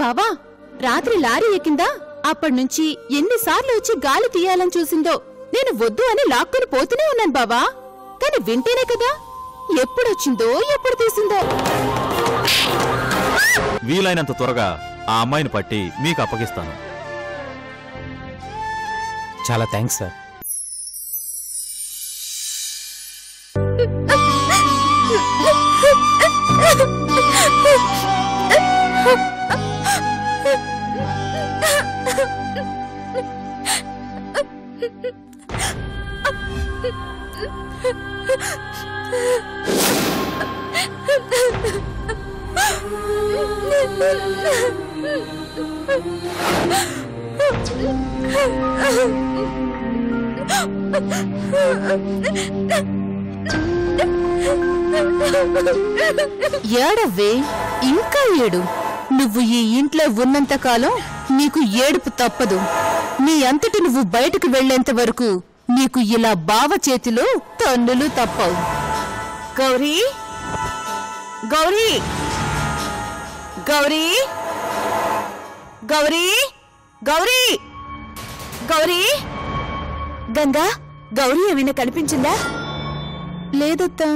బావా రాత్రి లారీ ఎక్కిందా అప్పటినుంచి ఎన్నిసార్లు వచ్చి గాలి తీయాలని చూసిందో నేను వద్దు అని లాక్కుని పోతూనే ఉన్నాను బావా. కాని వింటేనే కదా ఎప్పుడొచ్చిందో ఎప్పుడు తీసిందో. వీలైనంత త్వరగా ఆ అమ్మాయిని పట్టి మీకు అప్పగిస్తాను. చాలా థ్యాంక్స్ సార్. ఏడవ్వే ఇంకా ఏడు. నువ్వు ఈ ఇంట్లో ఉన్నంతకాలం నీకు ఏడుపు తప్పదు. నీ అంతటి నువ్వు బయటకు వెళ్లేంత వరకు నీకు ఇలా బావ చేతిలో తన్నులు తప్పవు. గౌరీ గౌరీ గౌరీ గౌరీ గౌరీ గౌరీ గంగా, గౌరీ ఏమైనా కనిపించిందా? లేదత్తా.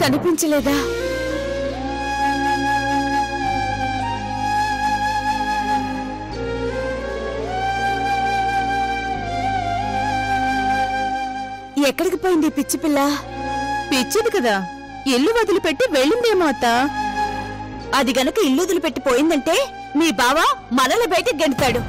కనిపించలేదా? ఎక్కడికి పోయింది పిచ్చి పిల్ల? పిచ్చిది కదా, ఇల్లు వదిలిపెట్టి వెళ్ళిందేమో అత్తా. అది గనక ఇల్లు వదిలిపెట్టి పోయిందంటే మీ బావ మనల బయటకు గెంటుతాడు.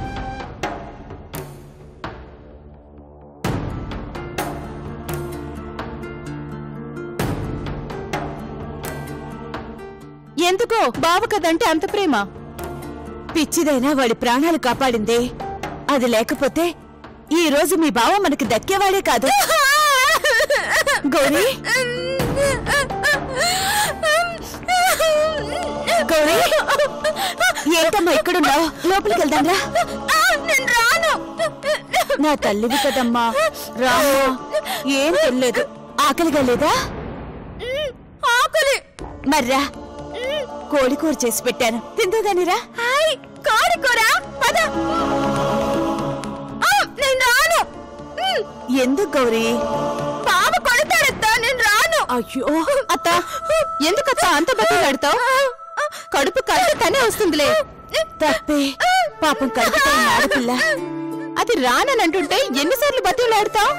ఎందుకో బావ కదంటే అంత ప్రేమ. పిచ్చిదైనా వాడి ప్రాణాలు కాపాడిందే. అది లేకపోతే ఈ రోజు మీ బావ మనకి దక్కేవాడే కాదు. గౌరీ గౌరీ, ఏంటమ్మా ఇక్కడున్నావు? లోపలికి వెళ్దాంరా. నా తల్లివి కదమ్మా, రామ్మా. ఏం తినలేదు, ఆకలిగా లేదా? ఆకలి. మర్రా, కోడి కూర చేసి పెట్టాను, తిందుగానిరా. కోడి కూర? ఎందుకు గౌరీ? బాబు కొడతాడత్తా, నేను రాను. అయ్యో అత్త, ఎందుకత్తా అంత బతిలాడతావు? కడుపు కడుపు తనే వస్తుందిలే. తప్పే, పాపం కడుపుతో ఆడపిల్ల. అది రాననంటుంటే ఎన్నిసార్లు బతిలాడతావు?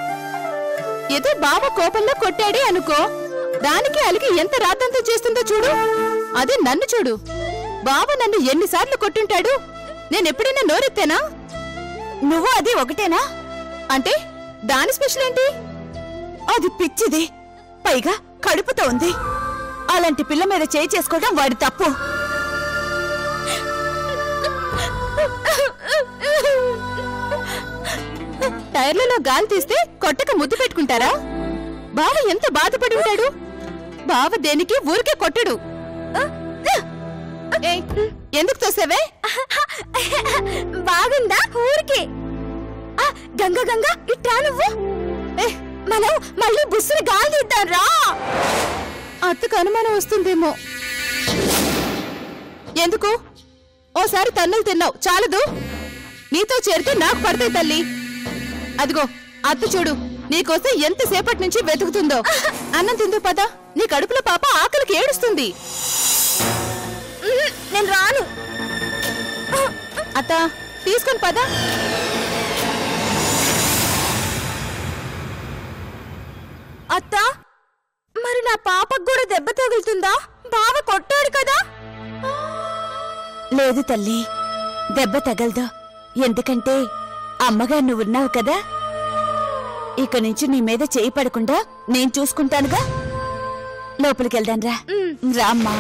ఏదో బావ కోపంలో కొట్టాడే అనుకో, దానికి అలిగి ఎంత రాతంతో చేస్తుందో చూడు. అదే నన్ను చూడు, బావ నన్ను ఎన్నిసార్లు కొట్టుంటాడు. నేనెప్పుడైనా నోరెత్తేనా? నువ్వు అది ఒకటేనా? అంటే దాని స్పెషల్ ఏంటి? అది పిచ్చిది, పైగా కడుపుతో ఉంది. అలాంటి పిల్ల మీద చేయి చేసుకోవడం వాడి తప్పు. టైర్లలో గాలి తీస్తే కొట్టక ముద్దు పెట్టుకుంటారా? బావ ఎంత బాధపడి ఉంటాడు. బావ దేనికి ఊరికే కొట్టడు. ఎందుకు తోసావే? బాగుందా ఊరికే? గంగా గంగా, ఇట్రా నువ్వు. మనం మళ్ళీ బుస్సుని గాలి తీద్దాం రా. అత్తకు అనుమానం వస్తుందేమో. ఎందుకు? ఓసారి తన్నులు తిన్నావు చాలదు. నీతో చేరితే నాకు పడతాయి తల్లి. అదిగో అత్త చూడు, నీకోసం ఎంతసేపటి నుంచి వెతుకుతుందో. అన్నం తిందు పద, నీ కడుపులో పాప ఆకలికి ఏడుస్తుంది. నేను రాను. అత్త తీసుకొని పద. అత్త, మరి నా పాపకు కూడా దెబ్బ తగులుతుందా? బావ కొట్టాడు కదా? లేదు తల్లి, దెబ్బ తగలదు. ఎందుకంటే అమ్మగా నువ్వున్నావు కదా. ఇక నుంచి నీ మీద చేయి పడకుండా నేను చూసుకుంటానుగా. లోపలికి వెళ్దాం రా. రామ్మా.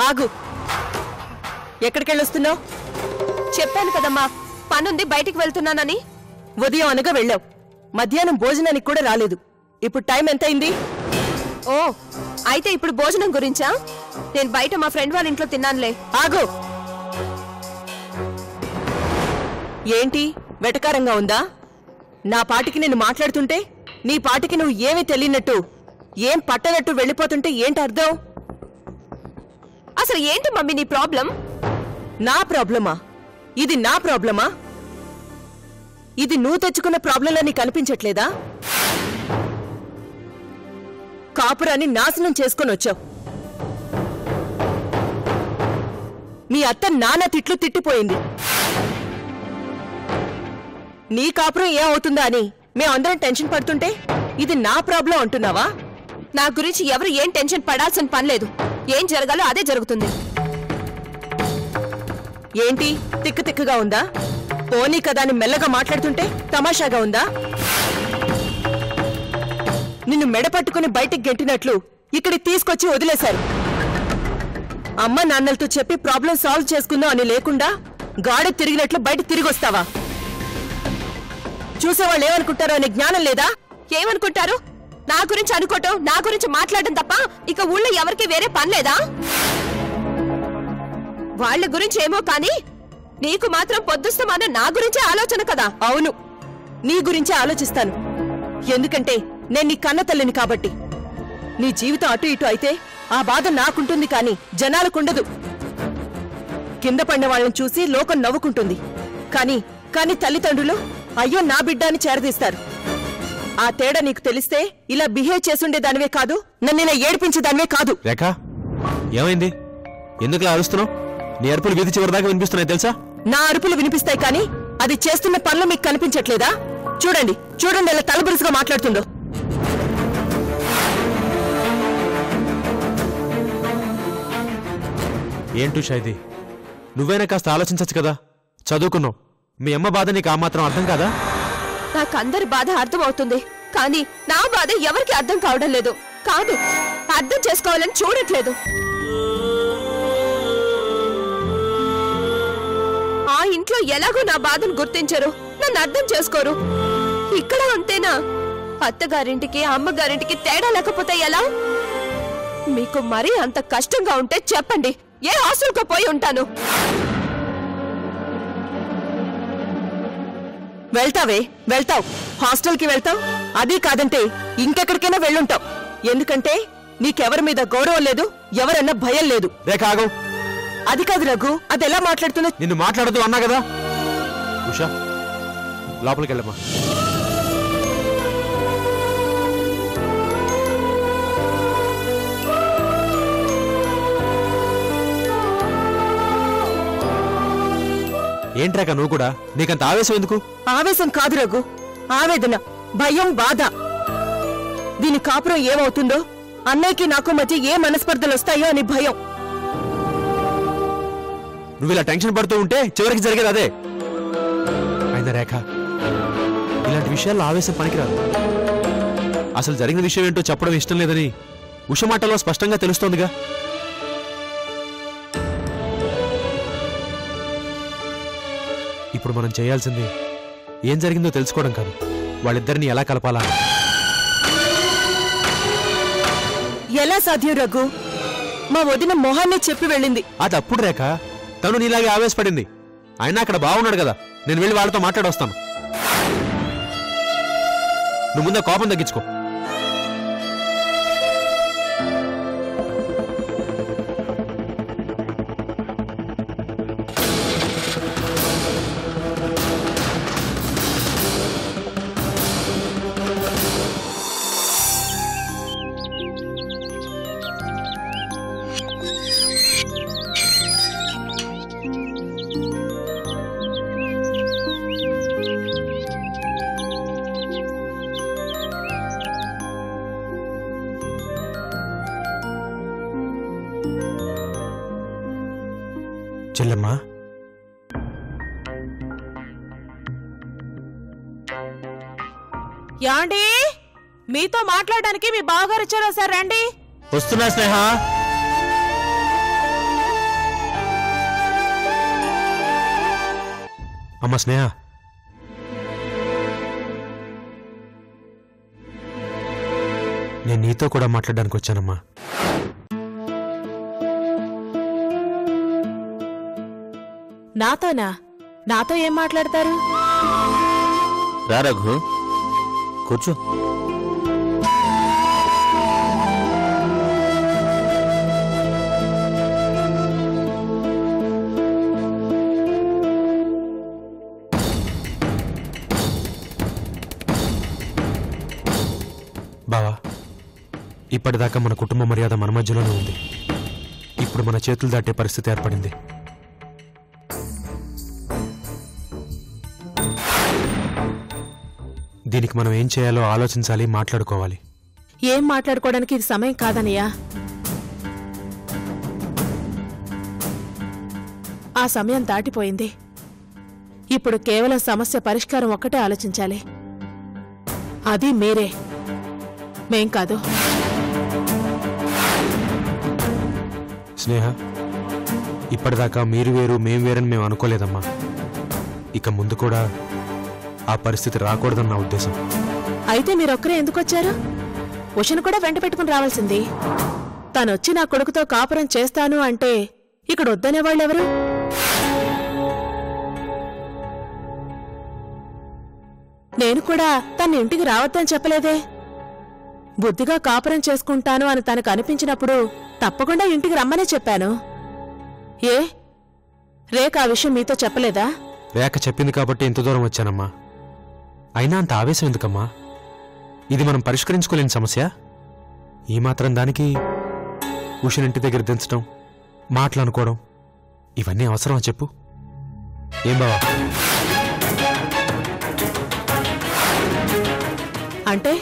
ఆగు. ఎక్కడికెళ్ళొస్తున్నావు? చెప్పాను కదమ్మా, పనుంది బయటికి వెళ్తున్నానని. ఉదయం అనగా వెళ్ళావు, మధ్యాహ్నం భోజనానికి కూడా రాలేదు. ఇప్పుడు టైం ఎంతైంది? ఓ, అయితే ఇప్పుడు భోజనం గురించా? నేను బయట మా ఫ్రెండ్ వాళ్ళ ఇంట్లో తిన్నానులే. ఆగు. ఏంటి వెటకారంగా ఉందా? నా పాటికి నేను మాట్లాడుతుంటే నీ పాటికి నువ్వు ఏమీ తెలియనట్టు, ఏం పట్టనట్టు వెళ్ళిపోతుంటే ఏంటి అర్థం? అసలు ఏంటి మమ్మీ నీ ప్రాబ్లం? నా ప్రాబ్లమా? ఇది నా ప్రాబ్లమా? ఇది నువ్వు తెచ్చుకున్న ప్రాబ్లంలా నీకు అనిపించట్లేదా? కాపురాన్ని నాశనం చేసుకొని వచ్చావు. మీ అత్త నాన్న తిట్లు తిట్టిపోయింది. నీ కాపురం ఏమవుతుందా అని మేమందరం టెన్షన్ పడుతుంటే ఇది నా ప్రాబ్లం అంటున్నావా? నా గురించి ఎవరు ఏం టెన్షన్ పడాల్సిన పనిలేదు. ఏం జరగాలో అదే జరుగుతుంది. ఏంటి తిక్కు తిక్కుగా ఉందా? పోనీ కదా అని మెల్లగా మాట్లాడుతుంటే తమాషాగా ఉందా? నిన్ను మెడపట్టుకుని బయటికి గెంటినట్లు ఇక్కడికి తీసుకొచ్చి వదిలేశారు. అమ్మ నాన్నలతో చెప్పి ప్రాబ్లం సాల్వ్ చేసుకుందాం అని లేకుండా గాడి తిరిగినట్లు బయట తిరిగొస్తావా? చూసేవాళ్ళు ఏమనుకుంటారో అనే జ్ఞానం లేదా? ఏమనుకుంటారు? నా గురించి అనుకోవటం, నా గురించి మాట్లాడడం తప్ప ఇక ఊళ్ళో ఎవరికి వేరే పని లేదా? వాళ్ళ గురించి ఏమో కానీ నీకు మాత్రం పొద్దుస్తమాన నా గురించే ఆలోచన కదా. అవును, నీ గురించే ఆలోచిస్తాను. ఎందుకంటే నేను నీ కన్న తల్లిని కాబట్టి. నీ జీవితం అటు ఇటు అయితే ఆ బాధ నాకుంటుంది కానీ జనాలకుండదు. కింద పడిన వాళ్ళని చూసి లోకం నవ్వుకుంటుంది. కానీ తల్లిదండ్రులు అయ్యో నా బిడ్డ అని చేరదీస్తారు. ఆ తేడా నీకు తెలిస్తే ఇలా బిహేవ్ చేసుండేదానివే కాదు, నన్ను ఇలా ఏడిపించేదానివే కాదు. రేఖ, ఏమైంది? ఎందుకులా అరుస్తున్నావు? నీ అరుపులు వీధి చివరిదాకా వినిపిస్తున్నాయి తెలుసా? నా అరుపులు వినిపిస్తాయి కానీ అది చేస్తున్న పనులు మీకు కనిపించట్లేదా? చూడండి ఎలా తలబిరుసుగా మాట్లాడుతుందో. ఏంటూ షైది, నువ్వైనా కాస్త ఆలోచించచ్చు కదా. చదువుకున్నావు. మీ అమ్మ బాధ నీకు ఆ మాత్రం అర్థం కాదా? నాకు అందరి బాధ అర్థం అవుతుంది కానీ నా బాధ ఎవరికి అర్థం కావడం లేదు. కాదు, అర్థం చేసుకోవాలని చూడట్లేదు. ఆ ఇంట్లో ఎలాగో నా బాధను గుర్తించరు, నన్ను అర్థం చేసుకోరు. ఇక్కడ అంతేనా? అత్తగారింటికి అమ్మగారింటికి తేడా లేకపోతే ఎలా? మీకు మరీ అంత కష్టంగా ఉంటే చెప్పండి, ఏ హాస్టల్కో పోయి ఉంటాను. వెళ్తావు, హాస్టల్కి వెళ్తావు. అది కాదంటే ఇంకెక్కడికైనా వెళ్ళుంటావు. ఎందుకంటే నీకెవరి మీద గౌరవం లేదు, ఎవరన్నా భయం లేదు. రేఖ ఆగు. అది కాదు రఘు, అది ఎలా మాట్లాడుతున్నా? నిన్ను మాట్లాడదు అన్నా కదా. ఉషా, లోపలికి వెళ్ళమ్మా. ఏంట్రాక నువ్వు కూడా? నీకంత ఆవేశం ఎందుకు? ఆవేశం కాదు రఘు, ఆవేదన, భయం, బాధ. దీని కాపురం ఏమవుతుందో, అన్నయ్యకి నాకు మధ్య ఏ మనస్పర్ధలు వస్తాయో అని భయం. నువ్వు ఇలా టెన్షన్ పడుతూ ఉంటే చివరికి జరిగేది అదే. అయినా రేఖ, ఇలాంటి విషయాల్లో ఆవేశం పనికిరాదు. అసలు జరిగిన విషయం ఏంటో చెప్పడం ఇష్టం లేదని ఉష మాటలో స్పష్టంగా తెలుస్తోందిగా. ఇప్పుడు మనం చేయాల్సింది ఏం జరిగిందో తెలుసుకోవడం కాదు, వాళ్ళిద్దరిని ఎలా కలపాలా. ఎలా సాధ్యం రఘు? మా వదిన మొహాన్ని చెప్పి వెళ్ళింది. అది అప్పుడు రేఖ, తను నీలాగే ఆవేశపడింది. అయినా అక్కడ బాగున్నాడు కదా, నేను వెళ్ళి వాళ్ళతో మాట్లాడొస్తాను. నువ్వు ముందే కోపం తగ్గించుకో. చెల్లెమ్మా, యాండి, మీతో మాట్లాడడానికి మీ బావగారు వచ్చారా సార్? రండి. వస్తున్నా స్నేహ. అమ్మా స్నేహ, నేను నీతో కూడా మాట్లాడడానికి వచ్చానమ్మా. నాతోనా? నాతో ఏం మాట్లాడతారు? రా రఘు, కూర్చో. బావా, ఇప్పటిదాకా మన కుటుంబ మర్యాద మన మధ్యలోనే ఉంది. ఇప్పుడు మన చేతులు దాటే పరిస్థితి ఏర్పడింది. దీనికి మనం ఏం చేయాలో ఆలోచించాలి, మాట్లాడుకోవాలి. ఏం మాట్లాడుకోవడానికి ఇది సమయం కాదనయ్యా. ఆ సమయం దాటిపోయింది. ఇప్పుడు కేవలం సమస్య పరిష్కారం ఒక్కటే ఆలోచించాలి. అది మీరే, మేం కాదు. స్నేహ, ఇప్పటిదాకా మీరు వేరు మేం వేరని మేము అనుకోలేదమ్మా. ఇక ముందు కూడా ఆ పరిస్థితి రాకూడదని నా ఉద్దేశం. అయితే మీరొక్కరే ఎందుకొచ్చారు? ఉషను కూడా వెంట పెట్టుకుని రావాల్సింది. తనొచ్చి నా కొడుకుతో కాపురం చేస్తాను అంటే ఇక్కడ వద్దనేవాళ్ళెవరు? నేను కూడా తన ఇంటికి రావద్దని చెప్పలేదే. బుద్ధిగా కాపురం చేసుకుంటాను అని తనకు అనిపించినప్పుడు తప్పకుండా ఇంటికి రమ్మనే చెప్పాను. ఏ రేఖ ఆ విషయం మీతో చెప్పలేదా? రేఖ చెప్పింది కాబట్టి ఇంత దూరం వచ్చానమ్మా. అయినా అంత ఆవేశం ఎందుకమ్మా? ఇది మనం పరిష్కరించుకోలేని సమస్య. ఈ మాత్రం దానికి ఉషనింటి దగ్గర దించడం, మాటలనుకోవడం ఇవన్నీ అవసరమా చెప్పు? ఏం బావా? అంటే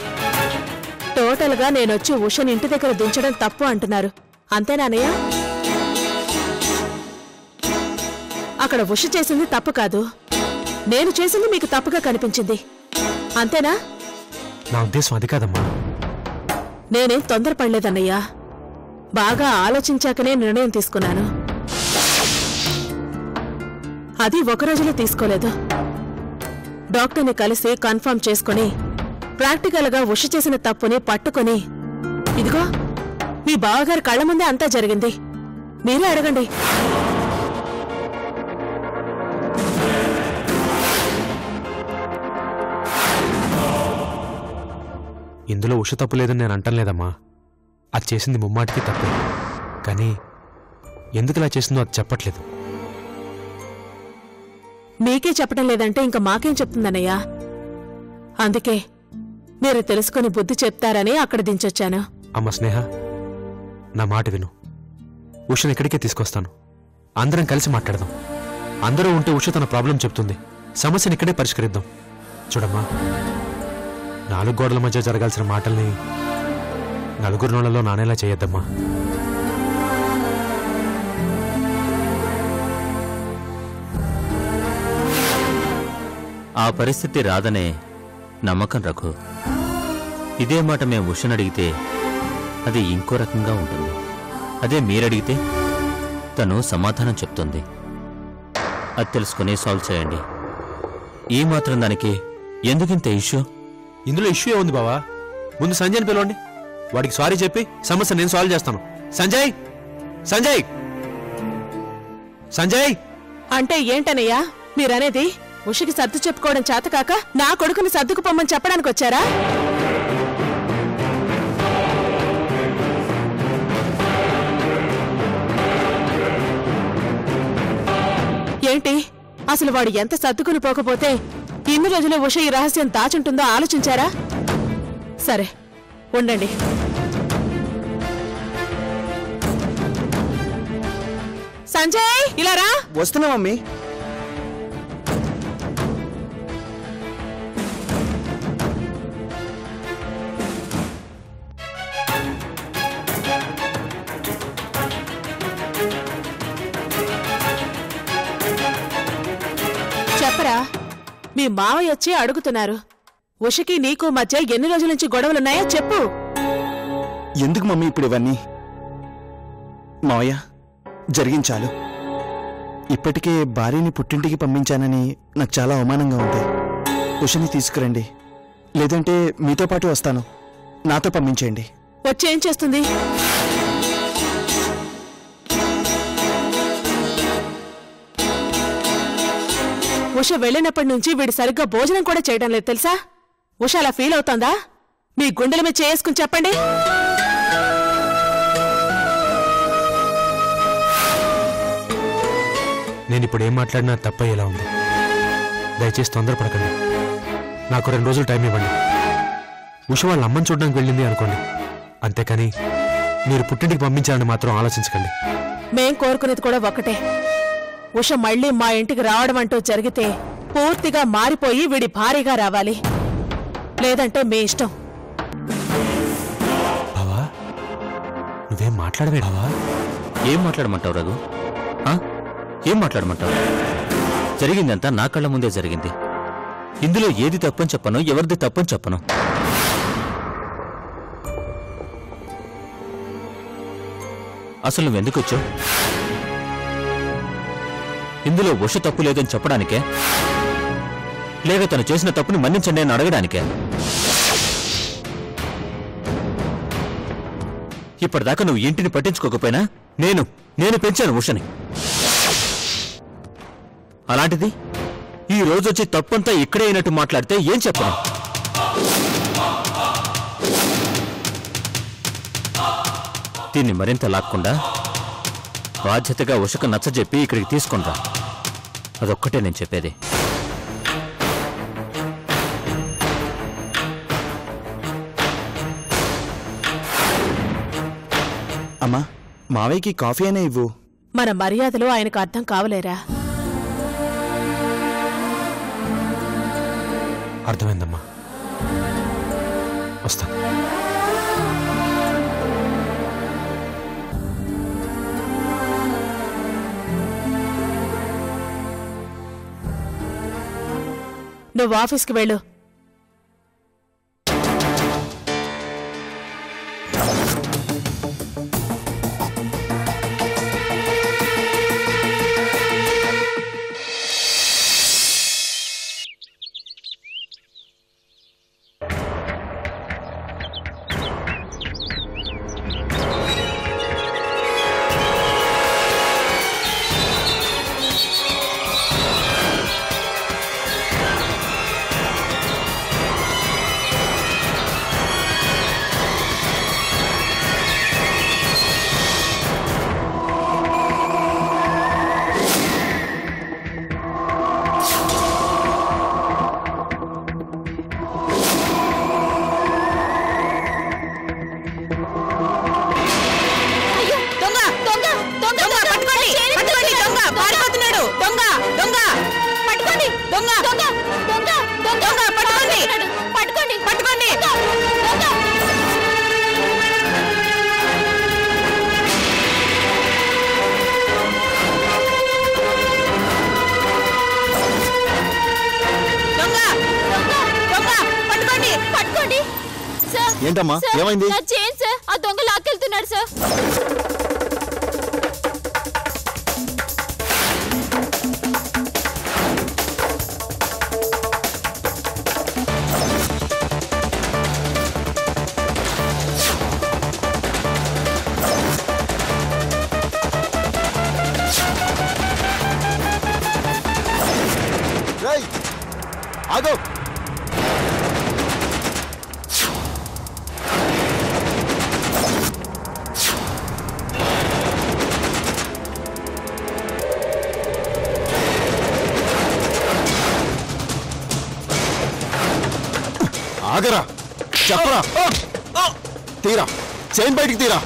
టోటల్గా నేనొచ్చి ఉషని ఇంటి దగ్గర దించడం తప్పు అంటున్నారు, అంతేనానయ్య? అక్కడ ఉష చేసింది తప్పు కాదు, నేను చేసింది మీకు తప్పుగా కనిపించింది, అంతేనా? నా ఉద్దేశం అది కాదమ్మా. నేనేం తొందరపడలేదన్నయ్యా. బాగా ఆలోచించాకనే నిర్ణయం తీసుకున్నాను. అది ఒక రోజులో తీసుకోలేదు. డాక్టర్ని కలిసి కన్ఫర్మ్ చేసుకుని ప్రాక్టికల్గా ఉష చేసిన తప్పుని పట్టుకుని, ఇదిగో మీ బావగారి కళ్ల ముందే అంతా జరిగింది. మీరే అడగండి. ఇందులో ఉష తప్పు లేదని నేను అంటలేదమ్మా. అది చేసింది ముమ్మాటికి తప్పే. కానీ ఎందుకు ఇలా చేసిందో అది చెప్పట్లేదు. మీకే చెప్పడం లేదంటే ఇంకా మాకేం చెప్తుందన్నయ్యా? అందుకే మీరు తెలుసుకుని బుద్ధి చెప్తారని అక్కడ దించొచ్చాను. అమ్మ స్నేహ, నా మాట విను. ఉషను ఇక్కడికే తీసుకొస్తాను. అందరం కలిసి మాట్లాడదాం. అందరూ ఉంటే ఉష తన ప్రాబ్లం చెప్తుంది. సమస్యను ఇక్కడే పరిష్కరిద్దాం. చూడమ్మా, 4 గోడల మధ్య జరగాల్సిన మాటల్ని నలుగురు నోళ్లలో నానేలా చేయొద్దమ్మా. ఆ పరిస్థితి రాదనే నమ్మకం రఘు. ఇదే మాట మేము ఉషను అడిగితే అది ఇంకో రకంగా ఉంటుంది. అదే మీరడిగితే తను సమాధానం చెప్తుంది. అది తెలుసుకుని సాల్వ్ చేయండి. ఈ మాత్రం దానికి ఎందుకింత ఇష్యూ? ఇందులో ఇష్యూ ఏముంది బావా? ముందు సంజయ్ని పిలవండి. వాడికి సారీ చెప్పి సమస్య నేను సాల్వ్ చేస్తాను. సంజయ్, సంజయ్, సంజయ్! అంటే ఏంటనయ్యా మీరనేది? ఉషకి సర్దు చెప్పుకోవడం చేతకాక నా కొడుకుని సర్దుకుపోమ్మని చెప్పడానికి వచ్చారా? ఏంటి అసలు వాడు ఎంత సర్దుకుని పోకపోతే ఇన్ని రోజులు ఉష ఈ రహస్యం దాచుంటుందో ఆలోచించారా? సరే ఉండండి. సంజయ్, ఇలా రా. వస్తున్నా మమ్మీ. చెప్పరా, మీ మావయ్య వచ్చి అడుగుతున్నారు. ఉషకి నీకు మధ్య ఎన్ని రోజుల నుంచి గొడవలున్నాయో చెప్పు. ఎందుకు మమ్మీ ఇప్పుడు ఇవన్నీ? మావయ్య, జరిగించాలు. ఇప్పటికే భార్యని పుట్టింటికి పంపించానని నాకు చాలా అవమానంగా ఉంది. ఉషని తీసుకురండి, లేదంటే మీతో పాటు వస్తాను. నాతో పంపించేయండి. వచ్చేం చేస్తుంది? ఉష వెళ్ళినప్పటి నుంచి వీడు సరిగ్గా భోజనం కూడా చేయడం లేదు తెలుసా? ఉష అలా ఫీల్ అవుతోందా? మీ గుండెల మీద చేసుకుని చెప్పండి. నేను ఇప్పుడు ఏం మాట్లాడినా తప్పయ్యేలా ఉంది. దయచేసి తొందరపడకండి. నాకు 2 రోజులు టైం ఇవ్వండి. ఉష వాళ్ళ అమ్మని చూడడానికి వెళ్ళింది అనుకోండి, అంతేకాని మీరు పుట్టింటికి పంపించాలని మాత్రం ఆలోచించకండి. మేం కోరుకునేది కూడా ఒక్కటే. ఉష మళ్ళీ మా ఇంటికి రావడం అంటూ జరిగితే పూర్తిగా మారిపోయి వీడి భారీగా రావాలి. లేదంటే మీ ఇష్టం. బావా, నువ్వేం మాట్లాడవే బావా? ఏం మాట్లాడమంటావు రఘు? ఏం మాట్లాడమంటావు? జరిగిందంతా నా కళ్ళ ముందే జరిగింది. ఇందులో ఏది తప్పని చెప్పను, ఎవరిది తప్పని చెప్పను. అసలు నువ్వెందుకు వచ్చావు? ఇందులో ఉష తప్పు లేదని చెప్పడానికే, లేక తను చేసిన తప్పుని మన్నించండి అని అడగడానికే? ఇప్పటిదాకా నువ్వు ఇంటిని పట్టించుకోకపోయినా నేను పెంచాను ఉషని. అలాంటిది ఈ రోజొచ్చి తప్పంతా ఇక్కడే అయినట్టు మాట్లాడితే ఏం చెప్పను? దీన్ని మరింత లాక్కుండా బాధ్యతగా ఉషకు నచ్చజెప్పి ఇక్కడికి తీసుకుంటా. అదొక్కటే నేను చెప్పేది. అమ్మా, మావయ్యకి కాఫీ అయినా ఇవ్వు. మన మర్యాదలు ఆయనకు అర్థం కావలేరా? అర్థమైందమ్మా, వస్తాను. నువ్వు ఆఫీస్కి వెళ్ళు. ఏంటమ్మా, ఏమైంది? ఆ దొంగ లాక్కెళ్తున్నాడు సార్. ఆగో! ఆగరా, చెప్పరా, తీరా, చైన్ బయటికి తీరా.